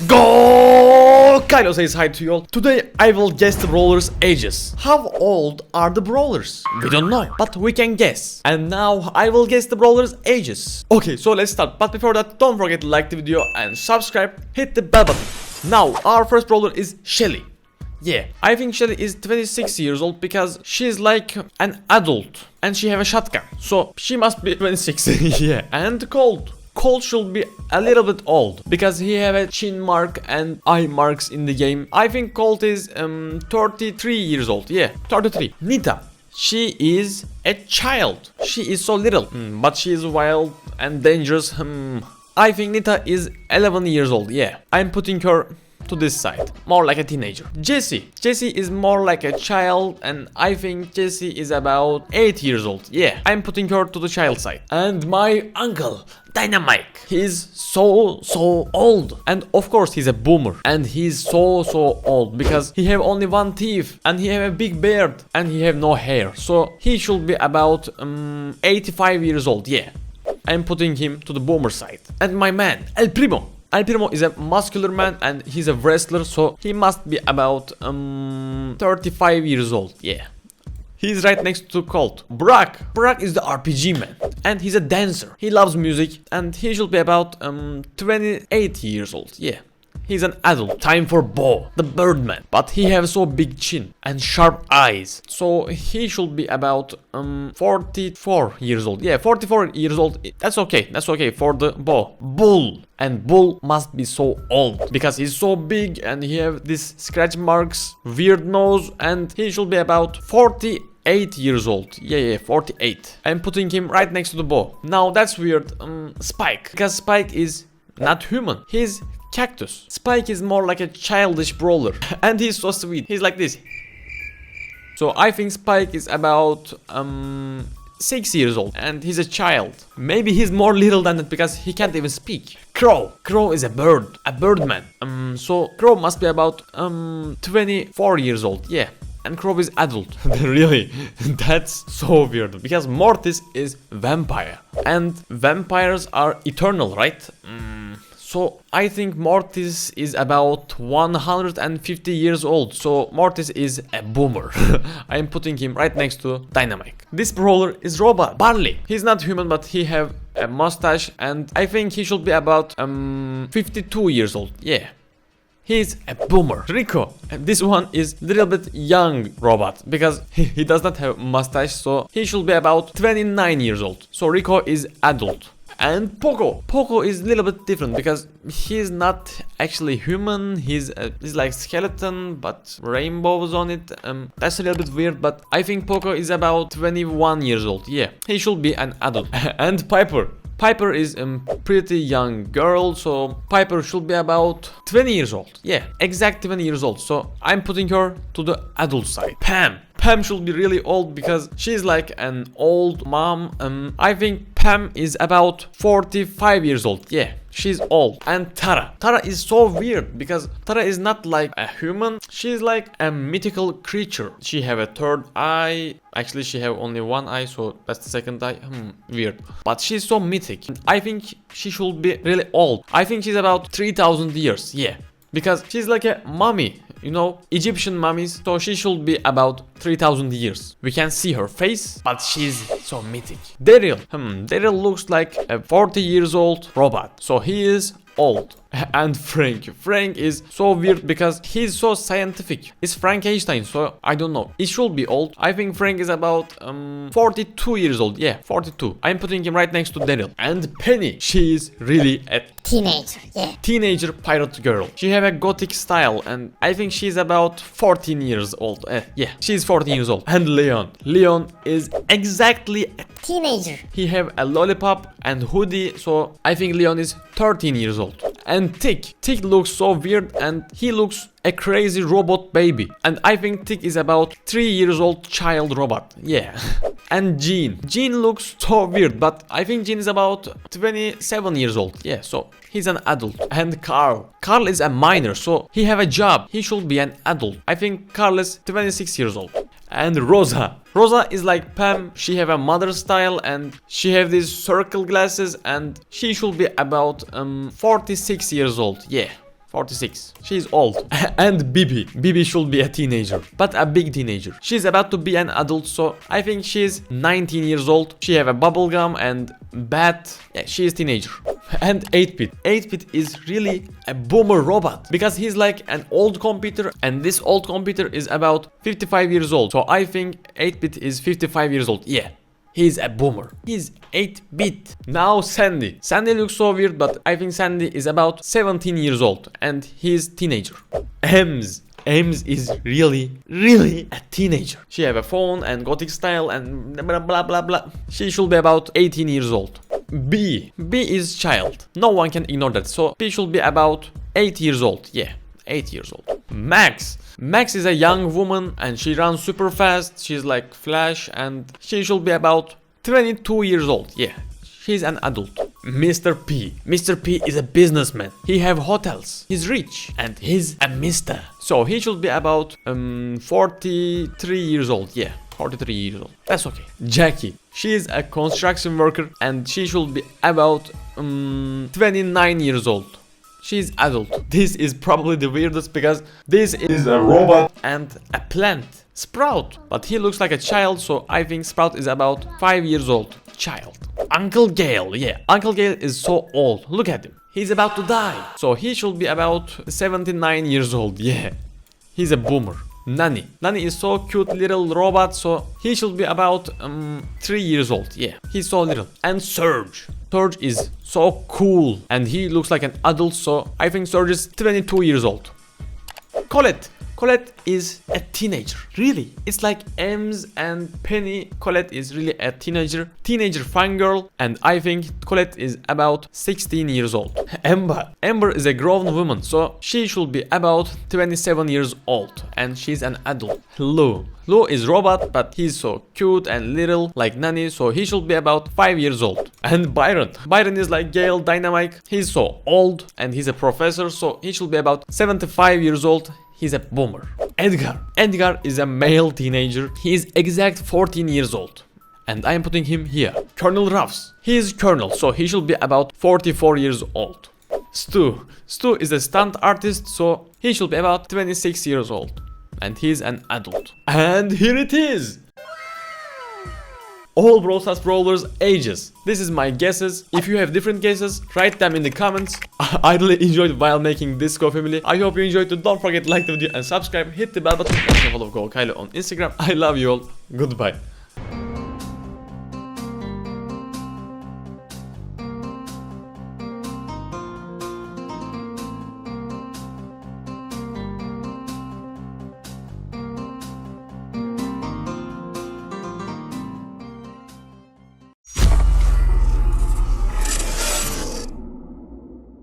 Go! Kylo says hi to you all. Today I will guess the brawlers' ages. How old are the brawlers? We don't know, but we can guess. And now I will guess the brawlers' ages. Okay, so let's start. But before that, don't forget to like the video and subscribe. Hit the bell button. Now, our first brawler is Shelly. Yeah, I think Shelly is 26 years old because she's like an adult and she have a shotgun. So she must be 26. Yeah, and Colt. Colt should be a little bit old because he have a chin mark and eye marks in the game. I think Colt is 33 years old. Yeah, 33. Nita. She is a child. She is so little, but she is wild and dangerous. I think Nita is 11 years old. Yeah, I'm putting her to this side, more like a teenager. Jessie is more like a child, and I think Jessie is about 8 years old. Yeah, I'm putting her to the child side. And my uncle Dynamite, he's so old, and of course he's a boomer, and he's so old because he have only one teeth and he have a big beard and he have no hair, so he should be about 85 years old. Yeah, I'm putting him to the boomer side. And my man Alpiromo is a muscular man and he's a wrestler, so he must be about 35 years old. Yeah, he's right next to Colt. Brock is the RPG man and he's a dancer. He loves music and he should be about 28 years old. Yeah, he's an adult. Time for Bo, the Birdman, but he has so big chin and sharp eyes, so he should be about 44 years old. Yeah, 44 years old. That's okay for the Bo. Bull must be so old because he's so big and he have this scratch marks, weird nose, and he should be about 48 years old. Yeah, 48. I'm putting him right next to the Bo. Now that's weird. Spike, because Spike is not human. He's cactus. Spike is more like a childish brawler and he's so sweet. He's like this. So I think Spike is about 6 years old and he's a child. Maybe he's more little than that because he can't even speak. Crow is a birdman. So Crow must be about 24 years old. Yeah, and Crow is adult. Really, that's so weird because Mortis is vampire and vampires are eternal, right? So I think Mortis is about 150 years old, so Mortis is a boomer. I am putting him right next to Dynamite. This brawler is Robot Barley. He's not human, but he have a mustache and I think he should be about 52 years old. Yeah, he's a boomer. Rico, and this one is a little bit young robot because he does not have mustache, so he should be about 29 years old. So Rico is adult. And Poco is a little bit different because he's not actually human. He's like skeleton but rainbows on it. That's a little bit weird, but I think Poco is about 21 years old. Yeah, he should be an adult. And Piper is a pretty young girl, so Piper should be about 20 years old. Yeah, exact 20 years old. So I'm putting her to the adult side. Pam should be really old because she's like an old mom. I think Pam is about 45 years old. Yeah, she's old. And Tara is so weird because Tara is not like a human. She's like a mythical creature. She have a third eye. Actually, she have only one eye, so that's the second eye. Weird. But she's so mythic. I think she should be really old. I think she's about 3000 years. Yeah, because she's like a mummy. You know, Egyptian mummies, so she should be about 3000 years. We can see her face, but she's so mythic. Daryl looks like a 40 years old robot, so he is old. And Frank is so weird because he's so scientific. It's Frankenstein, so I don't know. It should be old. I think Frank is about 42 years old. Yeah, 42. I'm putting him right next to Daryl. And Penny, she is really a teenager. Yeah, teenager pirate girl. She have a gothic style and I think she's about 14 years old. Yeah, she's 14 years old. And Leon is exactly a teenager. He have a lollipop and hoodie, so I think Leon is 13 years old. And Tick looks so weird and he looks a crazy robot baby. And I think Tick is about 3 years old child robot. Yeah. And Jean looks so weird, but I think Jean is about 27 years old. Yeah, so he's an adult. And Carl is a minor, so he have a job. He should be an adult. I think Carl is 26 years old. And Rosa is like Pam. She have a mother style and she have these circle glasses and she should be about 46 years old. Yeah, 46. She's old. And Bibi. Bibi should be a teenager, but a big teenager. She's about to be an adult, so I think she's 19 years old. She have a bubble gum and bat. Yeah, she is teenager. And 8-bit. 8-bit is really a boomer robot because he's like an old computer, and this old computer is about 55 years old. So I think 8-bit is 55 years old. Yeah. He's a boomer. He's 8-bit. Now Sandy. Sandy looks so weird, but I think Sandy is about 17 years old and he's teenager. Ems. Ems is really a teenager. She have a phone and gothic style and blah blah blah blah. She should be about 18 years old. B. B is child. No one can ignore that. So B should be about 8 years old. Yeah, 8 years old. Max. Max is a young woman and she runs super fast. She's like Flash and she should be about 22 years old. Yeah, she's an adult. Mr. P. Mr. P is a businessman. He have hotels. He's rich and he's a mister. So he should be about 43 years old. Yeah, 43 years old. That's okay. Jackie. She is a construction worker and she should be about 29 years old. She's adult. This is probably the weirdest because this is a robot and a plant. Sprout. But he looks like a child, so I think Sprout is about 5 years old. Child. Uncle Gale. Yeah, Uncle Gale is so old. Look at him. He's about to die. So he should be about 79 years old. Yeah. He's a boomer. Nani. Nani is so cute little robot, so he should be about 3 years old. Yeah, he's so little. And Surge. Surge is so cool and he looks like an adult, so I think Surge is 22 years old. Colette. Colette is a teenager. Really. It's like Ems and Penny. Colette is really a teenager. Teenager fangirl. And I think Colette is about 16 years old. Amber. Amber is a grown woman, so she should be about 27 years old. And she's an adult. Lou. Lou is robot, but he's so cute and little like Nani, so he should be about 5 years old. And Byron. Byron is like Gale Dynamite. He's so old and he's a professor, so he should be about 75 years old. He's a boomer. Edgar. Edgar is a male teenager. He is exact 14 years old. And I am putting him here. Colonel Ruffs. He is Colonel, so he should be about 44 years old. Stu. Stu is a stunt artist, so he should be about 26 years old. And he's an adult. And here it is! All Brawl Stars brawlers ages. This is my guesses. If you have different guesses, write them in the comments. I really enjoyed while making this Go family. I hope you enjoyed it. Don't forget to like the video and subscribe. Hit the bell button and follow Go Kylo on Instagram. I love you all. Goodbye.